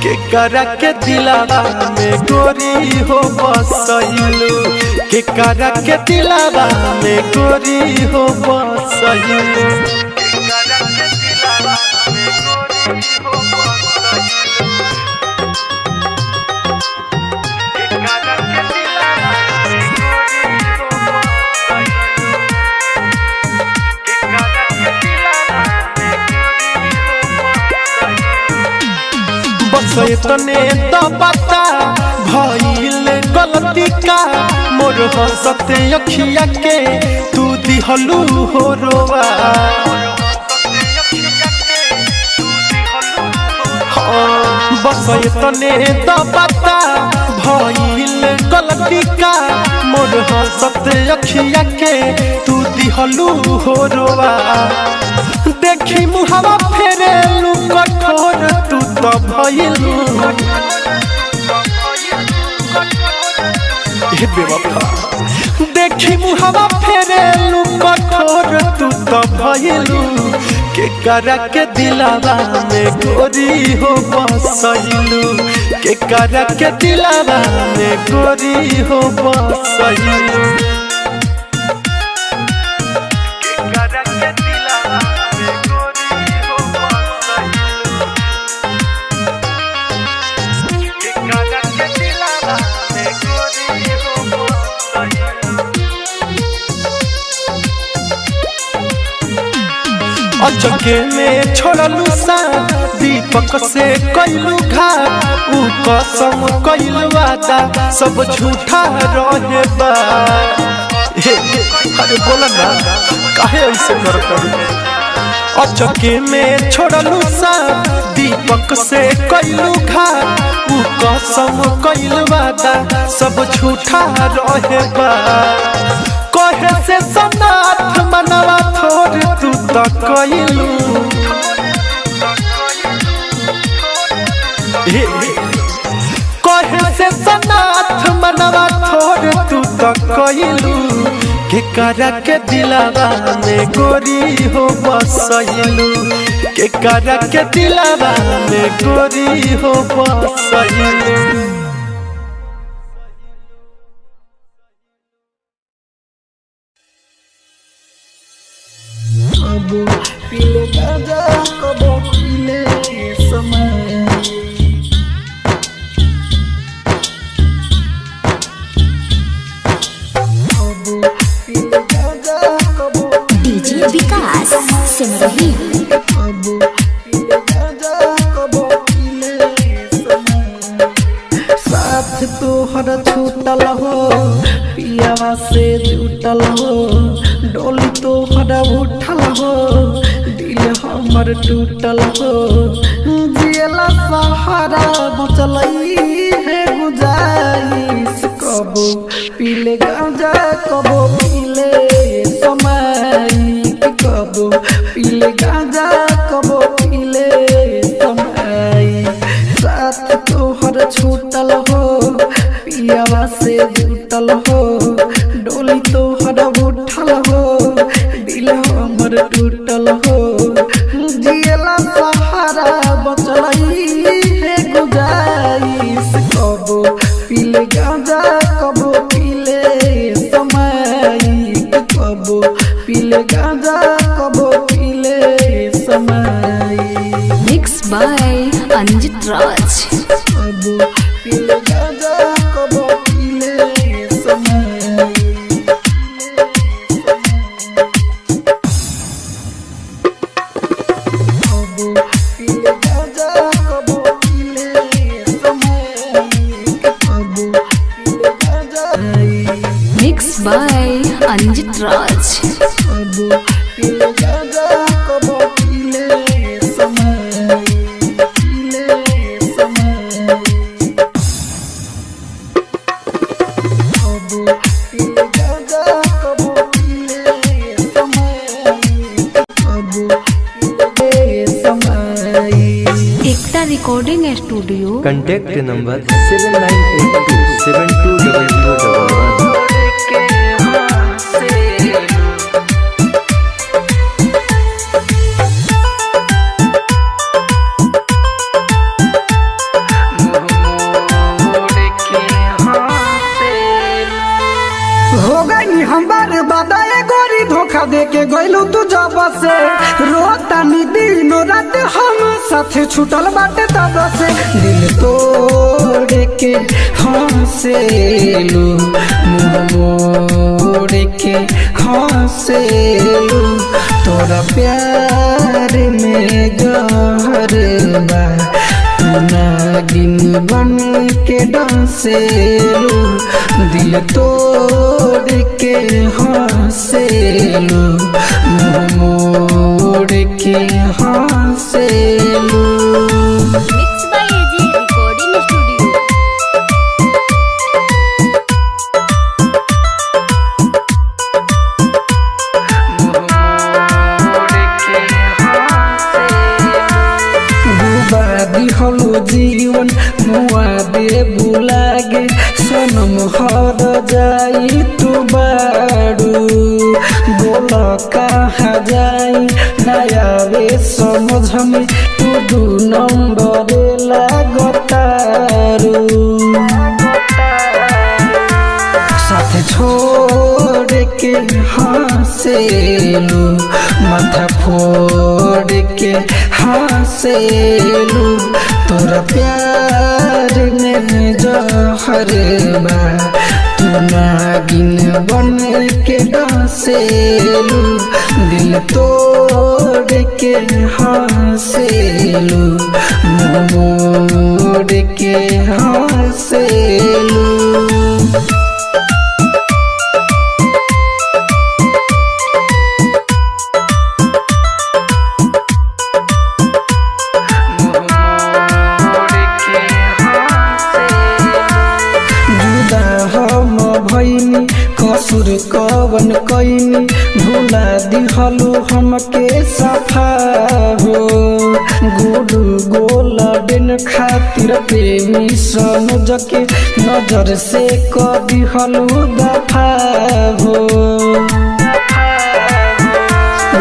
के करा के दिलावा में गोरी हो बसइलू के करा के दिलावा में गोरी हो बसइलू तने तो पता भइल गलती का मोर हंसते अखिया के तू दिहलू हो रोवा बस तने तो पता भइल गलती का मोर हंसते अखिया के तू दिहलू हो रोवा देखी मुहावा फेरेलू कठोर तू तो भइलू ए बेवफा देखी मुहावा फेरेलू कठोर तू तो भइलू के करा के दिलावा में गोरी हो बसइलू के करा के दिलावा में गोरी हो बसइलू अजके में छोड़लू सा दीपक से कइलू घाट ऊ कसम कइलू वादा सब झूठा रहे बा अरे बोला ना काहे ऐसे करत अजके में छोड़लू सा दीपक से कइलू घाट ऊ कसम कइलू वादा सब झूठा रहे बा कहे से सनाथ मनवा थोड़ तू तो कइलू कहे से सनाथ मनवा थोड़ तू तो कइलू के करा के दिलावा में गोरी हो बसइलू के करा के दिलावा में गोरी हो बसइलू पीले गाजा कबो पीले समय पीले गाजा कबो डीजे विकास सिमरही पीले गाजा कबो पीले समय साथ तोहर छूटल हो पियावा से जुटल हो डोली तोहर उठल हो दिल हमर टूटल हो जियला सहारा बचलई है गुजारिश कबो पीले गांजा कबो पीले समय कबो पीले गांजा कबो पीले समय साथ तोहर छूटल हो पियावा से जुटल हो डोली तोहर उठल हो दिल हमर टूटल हो जियला सहारा बचलई है गुजारिश कबो पीले गांजा कबो पीले समय कबो पीले गांजा कबो पीले समय मिक्स बाय अंजित राज कबो पीले गांजा कबो पीले समय कबो पीले गांजा कबो पीले समय कबो पीले गांजा मिक्स बाय अंजित राज कबो पीले गांजा स्टूडियो। Contact number 7982720011। हो गई हमारे बादाए गोरी धोखा दे के गइलू तू जब से रोता नी दिन रात हम साथे छूटल बाटे तब से दिल तोड़ के हंसेलू मुंह मोड़ के हंसेलू तोरा प्यार में जहर बा नागिन बन के डांसेलू दिल तोड़ के हंसेलू मुंह मोड़ के हंसेलू। Mix by AG recording studio. दिहलो जीवन मुआ दे बुलागे सनम हर जाई तू बाड़ू बोल कहाँ जाई नया वे समझ में तू 2 नंबर लागतारू साथ छोड़ के हंसेलू माथा फोड़ के हंसेलू तोरा प्यार में जहर बा तू नागिन बन के डांसेलू दिल तोड़ के हंसेलू मुंह मोड़ के हंसेलू। कसूर कवन कईनी भुला दिहलो हमके सफा हो गुडू गोल्डन खातिर प्रेमी सनुज के नजर से क दिहलो दफा हो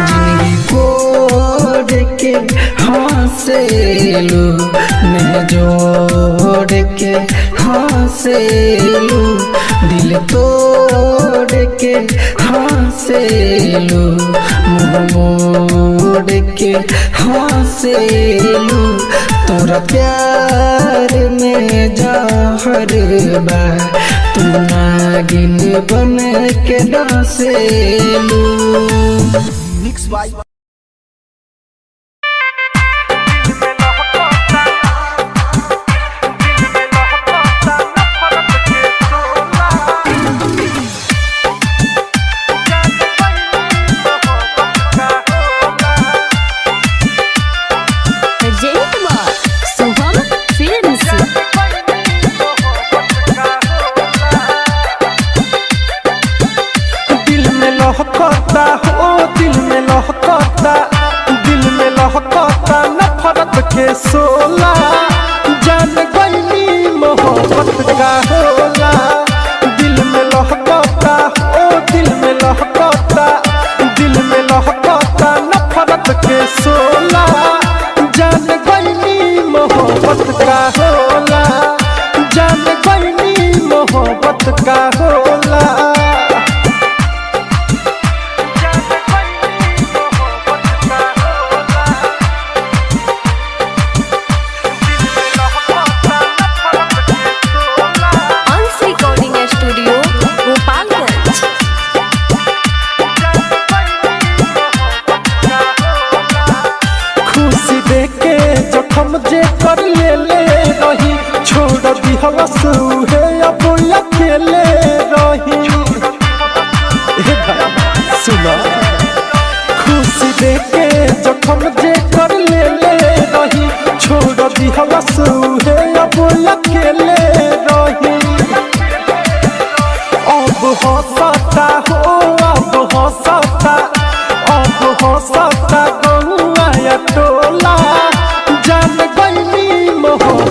जिंदगी कोड़ के हंसेलू नेह जोड़ के हंसेलू दिल तोड़ के हंसेलू मुंह मोड़ के हंसेलू तोरा प्यार में जहर बा तू नागिन बन के डांसेलू। मिक्स बाय के सोला जान गईनी मोहब्बत का होला दिल में लहकता ओ दिल में लहकता दिल में लहकता नफरत के सोला जान गईनी मोहब्बत का होला जान गईनी मोहब्बत का होला। हम जे कर ले रही छोड़ दी हवस है अब अकेले रही सुना खुशी देके जखम जे कर ले रही छोड़ दी हवस है अब अकेले रही अब हंसता हो अब हंसता गौआ या टोला जान गईनी मोहब्बत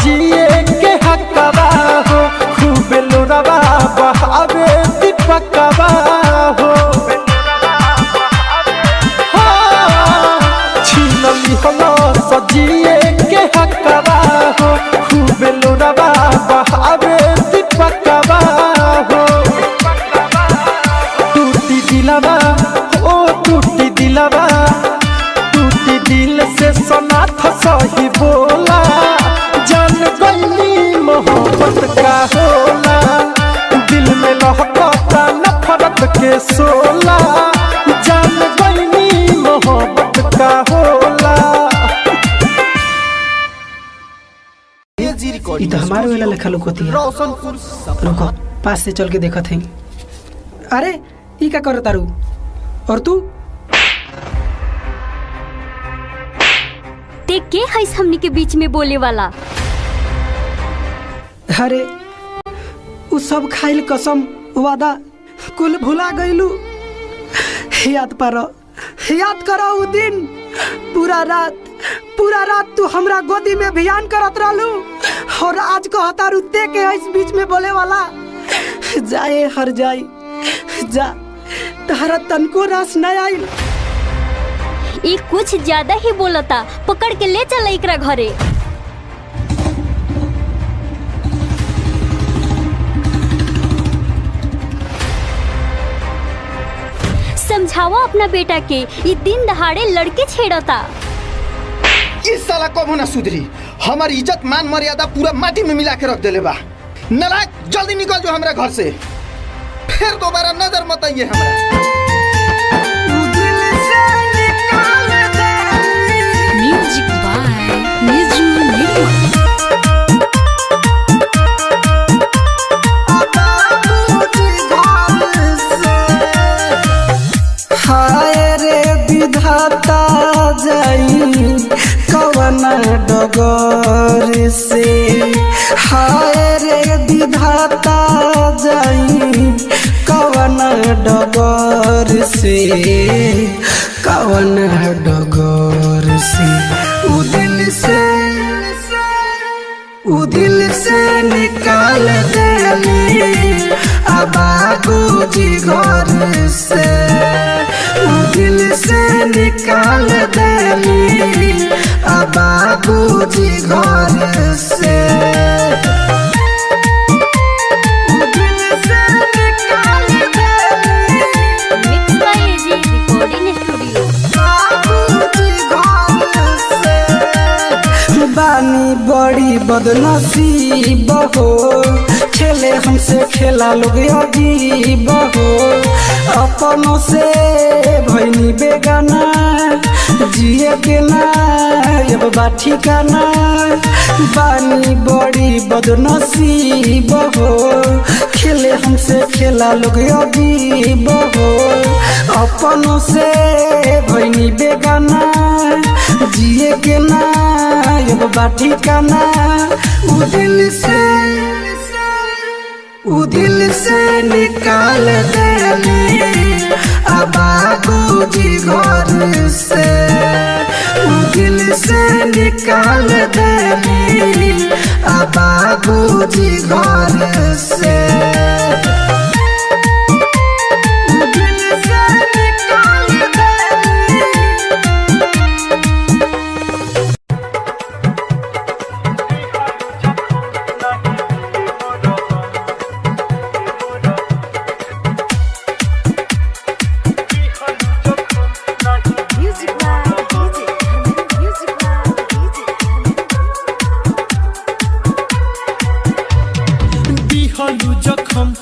सजिए के हकवा हो खूब लोरवा बहावे दीपकवा हो छीनली हलो सजिए के हकवा हो खूब लोरवा बहावे दीपकवा हो टूटी दिलवा ओ टूटी दिलवा टूटी दिल से सनाथ सही बोला जान गईली मोहब्बत का होला दिल में लहकता नफरत के सोला जान गईली मोहब्बत का होला। ये तो हमारे वाला लिखा लोग होती है। रोशनपुर रुको पास से चल के देखा थे। अरे ये क्या कर तारू और तू ते के हईस हमनी के बीच में बोले वाला। अरे उ सब खाइल कसम वादा कुल भुला गईलू। याद करो उ दिन पूरा रात तू हमरा गोदी में भियान करत रहलू और आज कहता रुते के इस बीच में बोले वाला। जाए हर जाई जा तहरा तनको रस न आई। ये कुछ ज्यादा ही बोलता पकड़ के ले चल एकरा घरे। समझावा अपना बेटा के ये दिन दहाड़े लड़के छेड़ता। इस साला कबो ना सुधरी हमारी इज्जत मान मर्यादा पूरा माटी में मिला के रख देले बा। नालायक जल्दी निकल जो हमरा घर से फिर दोबारा नजर मत आइए हमरा। म्यूजिक बाय निजू निर्मल। हाय रे विधाता जाई कवन डगर से। हाय रे विधाता जाई कवन डगर से। कवन डगर से उ दिल से निकाल देली बाबूजी घर से। उ दिल से निकाल देली बाबूजी घर से। उ दिल से निकाल देली mix by AG recording studio. बाबूजी घर से। बानी बड़ी बदनसीब हो खेले हमसे खेला लोग अजीब हो। अपनों से भैनी बेगाना जिए के ना अब बाठी का ना। बानी बड़ी बदनसीब हो खेले हमसे खेला लोग अजीब हो। अपनों से भैनी बेगाना जिए के ना अब बाठी का ना। उ दिल से निकाल देली बाबूजी घर से। उ दिल से निकाल देली बाबूजी घर से। उ दिल से निकाल देली। दिहलु जखम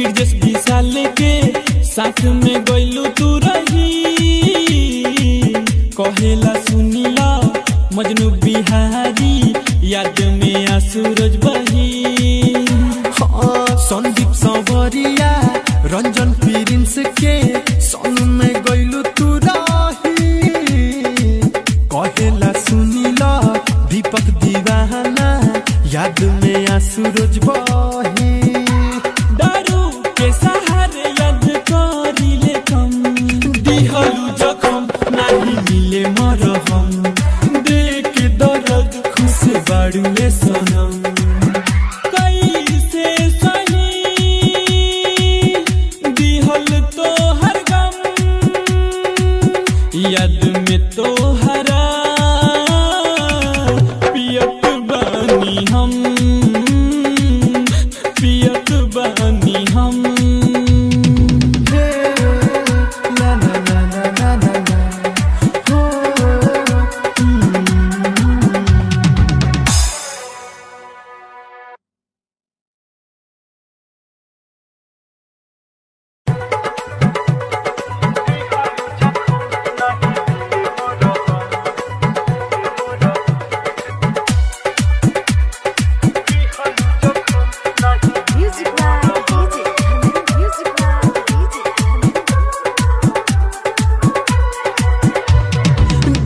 ब्रिजेश विशाल के साथ में गइलू तू रही कहेला सुनीला मजनू बिहारी याद में सूरज बही संदीप संवरिया रंजन प्रिंस के सोनू में गइलू तू रही कहेला सुनीला दीपक दीवाना याद में सूरज बही दारू के सहारे याद करिले कम दिहलू जखम नहीं मिले मरहम देख दर्द खुश बाड़ुए सनम कैसे सही दिहल तो हर गम याद में तो हरा पियत बानी हम पियत बानी हम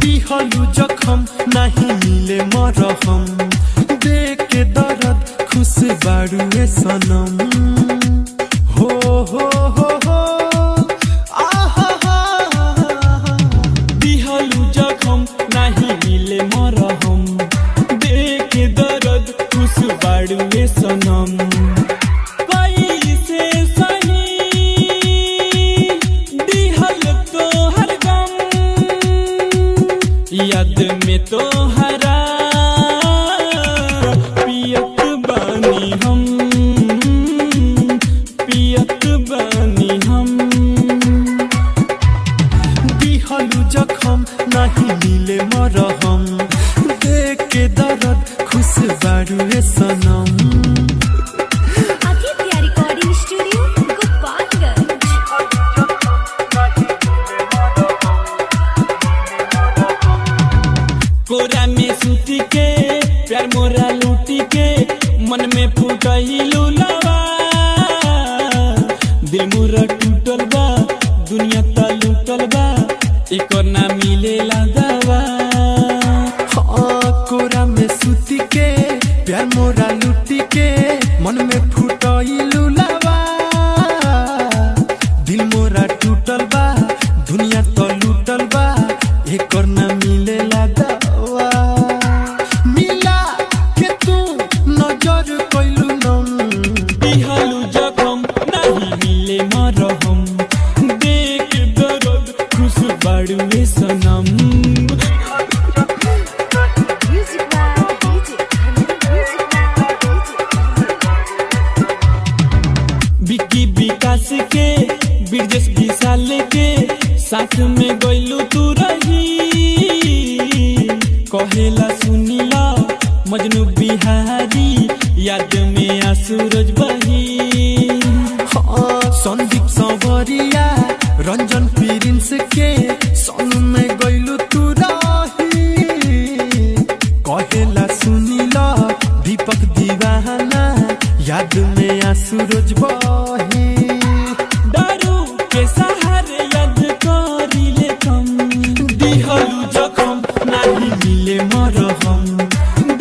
दिहलू जखम नहीं मिले मरहम देख के दर्द खुश बाड़ुए सनम हो हो हो हो दिहलू जखम नहीं मिले मरहम देख के दर्द खुश बाड़ुए सनम कैसे सही दिहल तो हर गम याद में तो हरा पियत बानी हम पियत बानी हम दिहलू जखम नहीं मिले मरहम देख के दर्द खुश बाड़ुए सनम आदित्य रिकॉर्डिंग स्टूडियो गोपालगंज। कोरा में सूती के प्यार मोरा लूटी के मन में फूटइलू लवा दिल मोरा टूटल बा दुनिया ता लूटल बा एकर ना मिलेला दवा कोरा में सूती के प्यार मोरा लूटी के मन में फूटइलू लवा दिल मोरा टूटल बा दुनिया तो लूटल बा एकर ना मिलेला दवा मिला के तू नजर कइलू नम दिहलू जखम नहीं मिले मरहम देख दर्द खुश बाड़ुए सनम विकी विकास के ब्रिजेश विशाल के साथ में गइलू तू रही कहेला सुनीला मजनू बिहारी याद में सूरज बही संदीप संवरिया रंजन प्रिंस के सोनू में गइलू तू रही कहेला सुनीला दीपक दीवाना याद में सूरज बही दारू के सहारे याद करिले कम दिहलू जखम नहीं मिले मरहम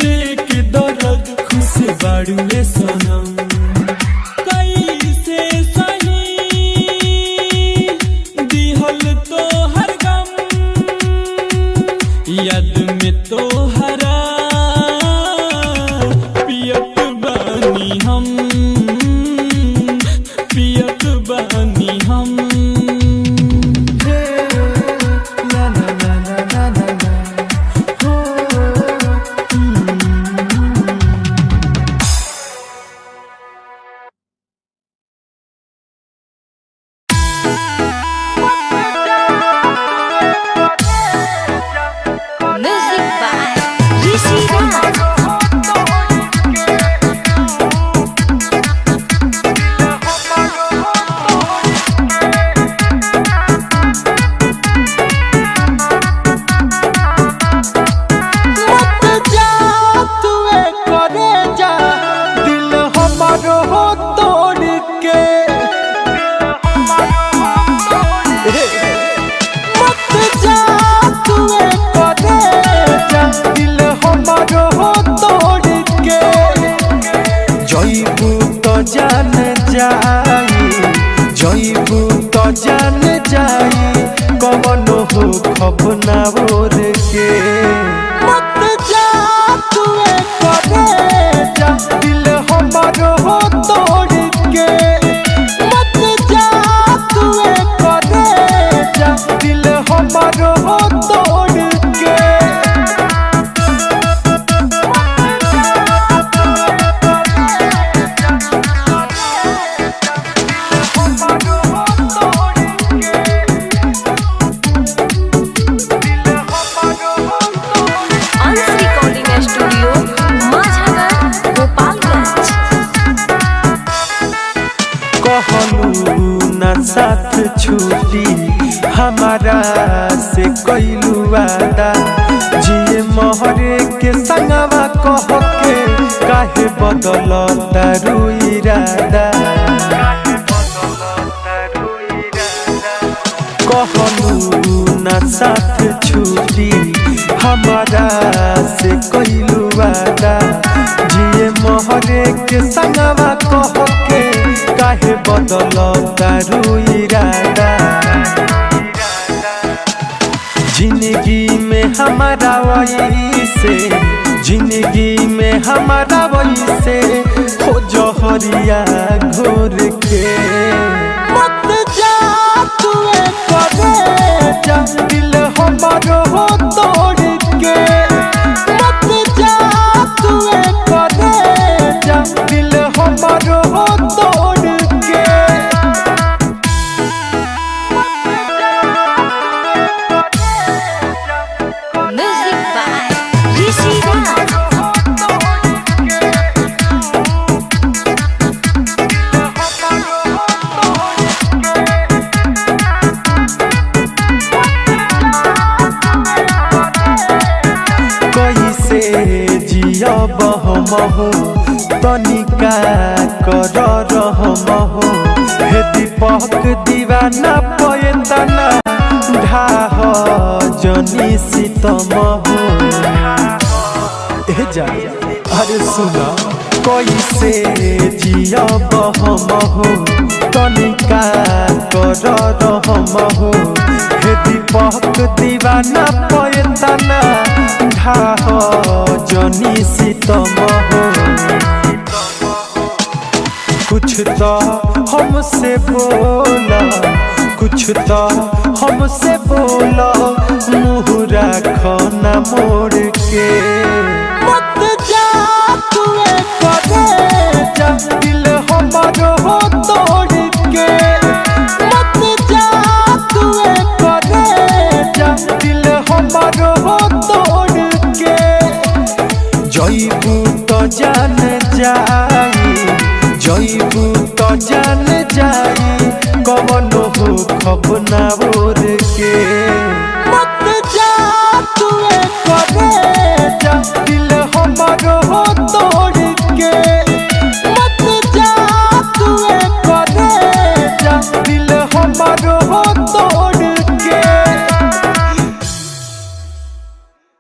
देख दर्द खुश बाड़ुए सनम कैसे सही दिहल तो हर गम याद में तो हरा पियत बानी हम पियत बानी हम ला ला ला ला ला ला हो म्यूजिक बाय ऋषि राज। तो जान जाई कवनो हो खपना बोर के मत जा तू करे जा दिल हमारो हो तोड़ के मत जा तू करे जा दिल हमारो हो तोड़ के अंश रिकॉर्डिंग स्टूडियो माझागर गोपालगंज। कहलू न साथ छूटी हमारा से कैलू वादा जिए मोहरे के संगवा कह के काहे बदल तारू इरादा कहलू न साथ छूटी हमारा से कैलू वादा जिए मोहरे के संगवा कह के काहे बदल तारू इरादा जिंदगी में हमारा वही से जिंदगी में हमारा वही से हो जहरिया घोर के मत जा तू करे जा दिल हमारो हो तोड़ के मत जा तू करे जा दिल हमारो हो तोड़ के म्यूजिक बाय ऋषि राज। कैसे जियब हम हो तनिका कर रहम हो हे दीपक दीवाना पयतना ढाह जनी सीतम हो ए जा अरे सुना कैसे जियब हम हो तनिका कर रहम हो हे दीपक दीवाना पयतना ढाह जनी सीतम हो कुछ तो हमसे बोला कुछ तो हमसे बोला मुँह रखना मोड़ के मत जा तू करे जा दिल हमारो हो तोड़ के मत जा तू करे जा दिल हमारो हो तोड़ के जईबू तो जान जाई जईबू तो जान जाई कवनो हो खपना बोर के